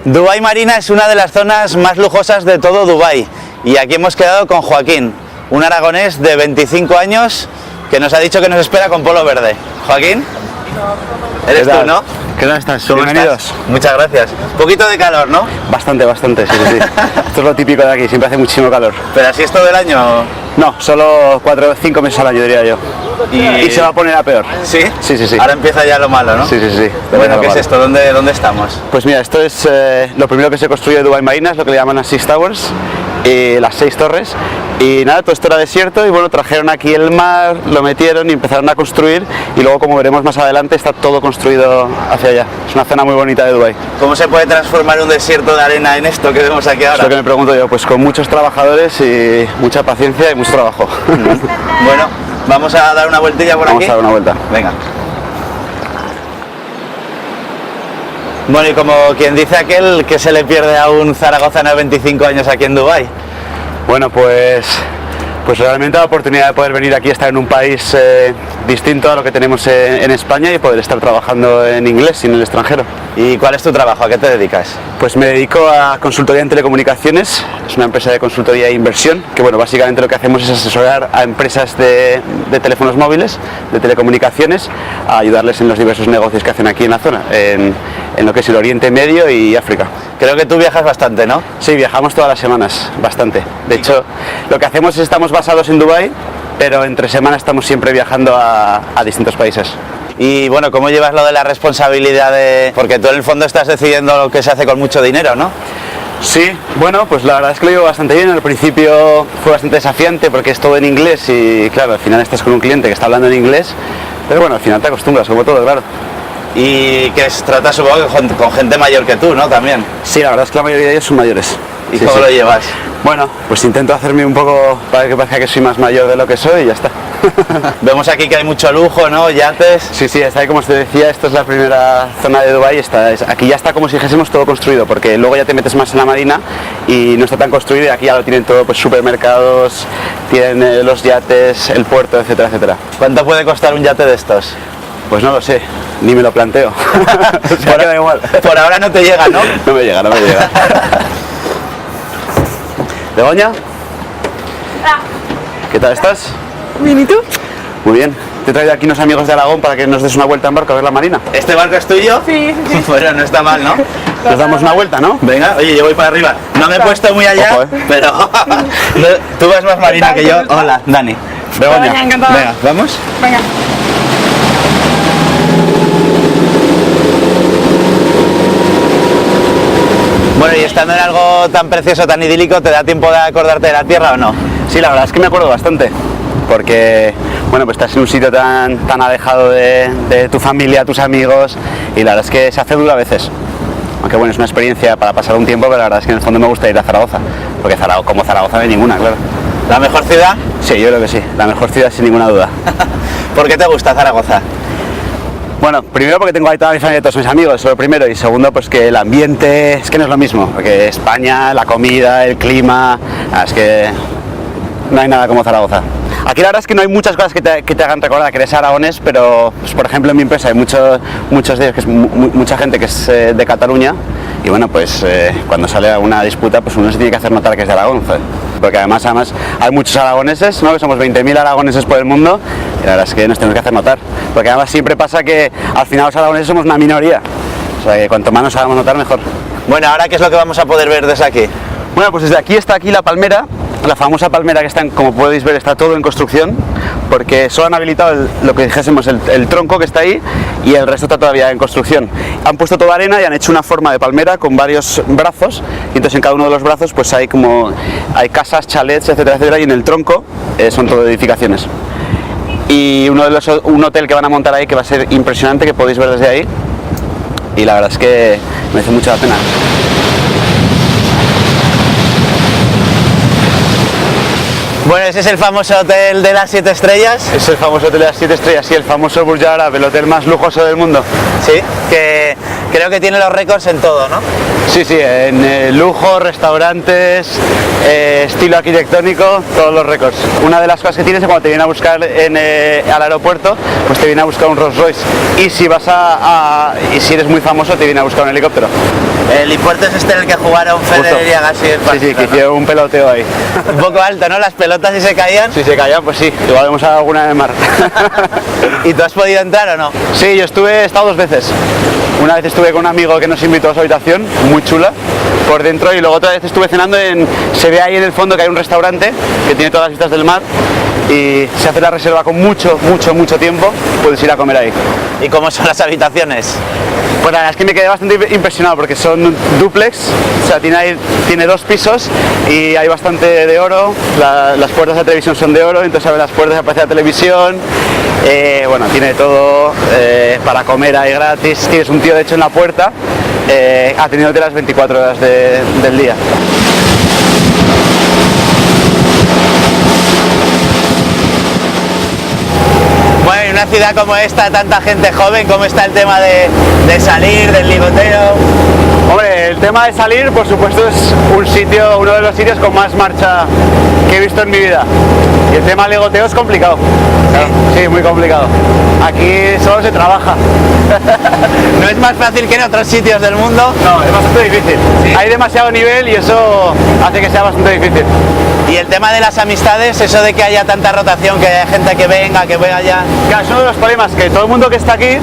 Dubái Marina es una de las zonas más lujosas de todo Dubái y aquí hemos quedado con Joaquín, un aragonés de 25 años que nos ha dicho que nos espera con polo verde. Joaquín, eres tú, ¿no? ¿Qué tal estás? ¿Cómo Bienvenidos. estás? Muchas gracias. Un poquito de calor, ¿no? Bastante, sí. Esto es lo típico de aquí, siempre hace muchísimo calor. Pero así es todo el año. No, solo 4 o 5 meses al año diría yo. Y se va a poner a peor. ¿Sí? Sí. Ahora empieza ya lo malo, ¿no? Sí. Bueno, ¿qué es esto? ¿Dónde estamos? Pues mira, esto es lo primero que se construyó de Dubái Marina, es lo que le llaman las Six Towers, las 6 torres. Y nada, todo esto era desierto y bueno, trajeron aquí el mar, lo metieron y empezaron a construir y luego, como veremos más adelante, está todo construido hacia allá. Es una zona muy bonita de Dubái. ¿Cómo se puede transformar un desierto de arena en esto que vemos aquí ahora? Es lo que me pregunto yo, pues con muchos trabajadores y mucha paciencia y mucho trabajo. Bueno, vamos a dar una vueltilla por aquí. Vamos a dar una vuelta. Venga. Bueno, y como quien dice aquel, que se le pierde a un zaragozano de 25 años aquí en Dubái. Bueno, pues realmente la oportunidad de poder venir aquí a estar en un país distinto a lo que tenemos en España y poder estar trabajando en inglés y en el extranjero. ¿Y cuál es tu trabajo? ¿A qué te dedicas? Pues me dedico a consultoría en telecomunicaciones, es una empresa de consultoría e inversión, que bueno, básicamente lo que hacemos es asesorar a empresas de teléfonos móviles, de telecomunicaciones, a ayudarles en los diversos negocios que hacen aquí en la zona, en lo que es el Oriente Medio y África. Creo que tú viajas bastante, ¿no? Sí, viajamos todas las semanas, bastante. De hecho, lo que hacemos es estamos basados en Dubái, pero entre semana estamos siempre viajando a distintos países. Y bueno, ¿cómo llevas lo de la responsabilidad de...? Porque tú en el fondo estás decidiendo lo que se hace con mucho dinero, ¿no? Sí, bueno, pues la verdad es que lo llevo bastante bien. Al principio fue bastante desafiante porque es todo en inglés y claro, al final estás con un cliente que está hablando en inglés, pero bueno, al final te acostumbras, como todo, claro. Y que tratas supongo que con gente mayor que tú, ¿no? También. Sí, la verdad es que la mayoría de ellos son mayores. ¿Y cómo lo llevas? Bueno, pues intento hacerme un poco para que parezca que soy más mayor de lo que soy y ya está. Vemos aquí que hay mucho lujo, ¿no? Yates. Sí, está ahí, como os decía, esta es la primera zona de Dubái. Aquí ya está como si dijésemos todo construido, porque luego ya te metes más en la marina y no está tan construido y aquí ya lo tienen todo, pues supermercados, tienen los yates, el puerto, etcétera. ¿Cuánto puede costar un yate de estos? Pues no lo sé, ni me lo planteo. O sea, que da igual. Por ahora no te llega, ¿no? No me llega. ¿Begoña? ¿Qué tal estás? Bien, ¿y tú? Muy bien. Te he traído aquí unos amigos de Aragón para que nos des una vuelta en barco a ver la marina. ¿Este barco es tuyo? Sí. Bueno, no está mal, ¿no? Nos damos una vuelta, ¿no? Venga, oye, yo voy para arriba. No me he puesto muy allá, Ojo, pero tú vas más marina que yo. Hola, Dani. Begoña, encantada. Venga, ¿vamos? Venga. Bueno, y estando en algo tan precioso, tan idílico, ¿te da tiempo de acordarte de la tierra o no? Sí, la verdad es que me acuerdo bastante, porque bueno, pues estás en un sitio tan alejado de tu familia, tus amigos, y la verdad es que se hace duro a veces. Aunque bueno, es una experiencia para pasar un tiempo, pero la verdad es que en el fondo me gusta ir a Zaragoza, porque como Zaragoza no hay ninguna, claro. ¿La mejor ciudad? Sí, yo creo que sí, la mejor ciudad sin ninguna duda. ¿Por qué te gusta Zaragoza? Bueno, primero porque tengo ahí toda mi familia y todos mis amigos, eso es lo primero, y segundo pues que el ambiente es que no es lo mismo, porque España, la comida, el clima, es que no hay nada como Zaragoza. Aquí la verdad es que no hay muchas cosas que te hagan recordar que eres aragonés, pero pues, por ejemplo en mi empresa hay muchos de ellos, que es mucha gente que es de Cataluña, y bueno, pues cuando sale una disputa pues uno se tiene que hacer notar que es de Aragón, ¿sabes? Porque además hay muchos aragoneses, ¿no? Que somos 20.000 aragoneses por el mundo, y la verdad es que nos tenemos que hacer notar, porque además siempre pasa que al final los aragoneses somos una minoría, o sea que cuanto más nos hagamos notar mejor. Bueno, ahora ¿qué es lo que vamos a poder ver desde aquí? Bueno, pues desde aquí está aquí la palmera, la famosa palmera que está, como podéis ver, está todo en construcción, porque solo han habilitado lo que dijésemos, el tronco que está ahí, y el resto está todavía en construcción. Han puesto toda arena y han hecho una forma de palmera con varios brazos, y entonces en cada uno de los brazos pues hay casas, chalets, etcétera, y en el tronco son todo edificaciones. Y un hotel que van a montar ahí que va a ser impresionante, que podéis ver desde ahí, y la verdad es que merece mucho la pena. Bueno, ese es el famoso hotel de las 7 estrellas. Es el famoso hotel de las 7 estrellas, sí, el famoso Burj Al Arab, el hotel más lujoso del mundo. Sí, que Creo que tiene los récords en todo, ¿no? Sí, sí, en lujo, restaurantes, estilo arquitectónico, todos los récords. Una de las cosas que tienes es cuando te viene a buscar al aeropuerto, pues te viene a buscar un Rolls Royce. Y si vas y si eres muy famoso, te viene a buscar un helicóptero. El helipuerto es este en el que jugaron Federer y Agassi. Sí, sí, que hicieron un peloteo ahí. Un poco alto, ¿no? Las pelotas si se caían. Si se caían, pues sí, igual hemos dado alguna en el mar. ¿Y tú has podido entrar o no? Sí, yo he estado 2 veces. Una vez estuve con un amigo que nos invitó a su habitación, muy chula, por dentro, y luego otra vez estuve cenando se ve ahí en el fondo que hay un restaurante que tiene todas las vistas del mar y se hace la reserva con mucho tiempo, puedes ir a comer ahí. ¿Y cómo son las habitaciones? Pues la verdad es que me quedé bastante impresionado porque son dúplex, o sea, tiene 2 pisos y hay bastante de oro, las puertas de televisión son de oro, entonces abre las puertas, aparece la televisión, bueno, tiene todo, para comer ahí gratis, tienes un tío de hecho en la puerta, atendiéndote las 24 horas del día. Bueno, en una ciudad como esta, tanta gente joven, ¿cómo está el tema de salir, del ligoteo? Hombre, el tema de salir, por supuesto, es uno de los sitios con más marcha que he visto en mi vida. Y el tema del ligoteo es complicado. Claro, sí, muy complicado. Aquí solo se trabaja. ¿No es más fácil que en otros sitios del mundo? No, es bastante difícil. Sí. Hay demasiado nivel y eso hace que sea bastante difícil. Y el tema de las amistades, eso de que haya tanta rotación, que haya gente que venga, que vaya allá. Claro, es uno de los problemas, que todo el mundo que está aquí,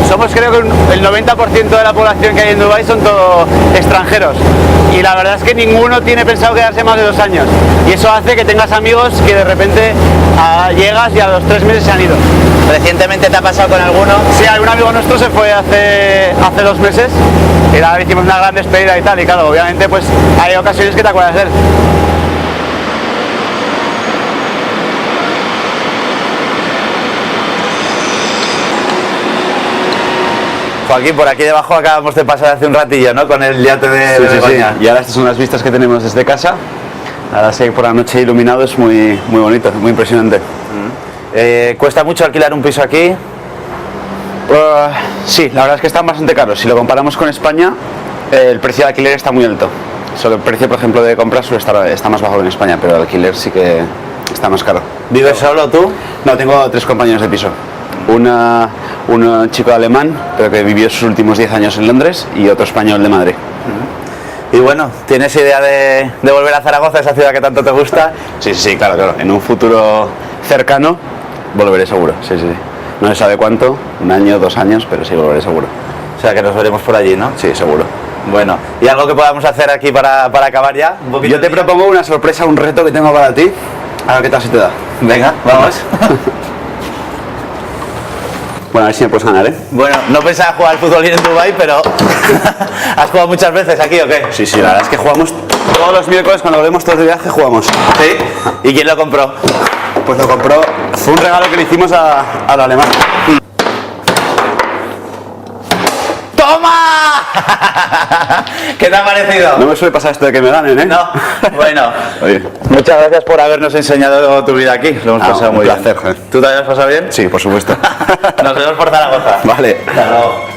somos creo que el 90% de la población que hay en Dubái son todos extranjeros. Y la verdad es que ninguno tiene pensado quedarse más de 2 años. Y eso hace que tengas amigos que de repente llegas y a los 3 meses se han ido. ¿Recientemente te ha pasado con alguno? Sí, algún amigo nuestro se fue hace 2 meses y nada, hicimos una gran despedida y tal, y claro, obviamente pues hay ocasiones que te acuerdas de él. Joaquín, por aquí debajo acabamos de pasar hace un ratillo, ¿no? Con el yate de Begoña. Y ahora estas son las vistas que tenemos desde casa. Ahora sí, por la noche iluminado es muy bonito, muy impresionante. ¿Cuesta mucho alquilar un piso aquí? Sí, la verdad es que están bastante caros. Si lo comparamos con España, el precio de alquiler está muy alto. Solo el precio, por ejemplo, de compra está más bajo que en España, pero el alquiler sí que está más caro. ¿Vives solo tú? No, tengo 3 compañeros de piso. Un chico alemán, pero que vivió sus últimos 10 años en Londres, y otro español de Madrid. Y bueno, ¿tienes idea de volver a Zaragoza, esa ciudad que tanto te gusta? Sí, claro. En un futuro cercano volveré seguro, sí. No se sabe cuánto, 1 año, 2 años, pero sí volveré seguro. O sea que nos veremos por allí, ¿no? Sí, seguro. Bueno, ¿y algo que podamos hacer aquí para acabar ya? Yo te propongo una sorpresa, un reto que tengo para ti. A ver qué tal se te da. Venga, vamos. Bueno, a ver si me puedes ganar, ¿eh? Bueno, no pensaba jugar al fútbol en Dubái, pero ¿has jugado muchas veces aquí o qué? Sí, la verdad es que jugamos todos los miércoles cuando volvemos todos de viaje, jugamos. ¿Sí? ¿Y quién lo compró? Pues lo compró, fue un regalo que le hicimos al alemán. ¡Toma! ¿Qué te ha parecido? No me suele pasar esto de que me ganen, ¿eh? No, bueno. Oye. Muchas gracias por habernos enseñado tu vida aquí. Lo hemos pasado muy bien. Un placer. ¿Tú te has pasado bien? Sí, por supuesto. Nos vemos por Zaragoza. Vale. Hasta luego.